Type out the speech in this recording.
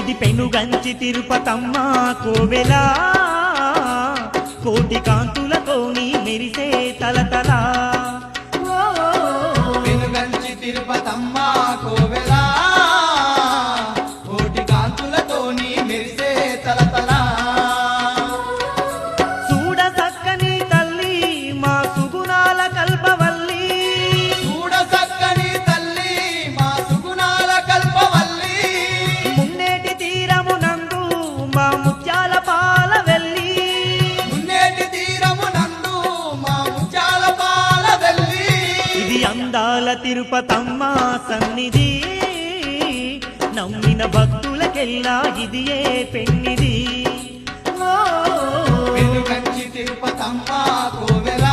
ఇది పెనుగంచి తిరుపతమ్మ కోవెలా కోటి కాంతులతోని మెరిసే తలతలా పెనుగంచి తిరుపతమ్మ కోవెలా కోటి కాంతులతోని మెరిసే తలతలా చూడ చక్కని తల్లి మా సుగుణాల కల్పవల్లి చూడ చక్కని తల్లి మా సుగుణాల కల్పవల్లి మున్నేటి తీరమునందు మా ముత్యాల పాల వెల్లి మున్నేటి తీరమునందు మా ముత్యాల పాల వెల్లి ఇది అందాల తిరుపతమ్మ సన్నిధి నమ్మిన భక్తులకెల్లా ఇది ఏ పెన్నిది వెనుగంచి తిరుపతమ్మ కోవెల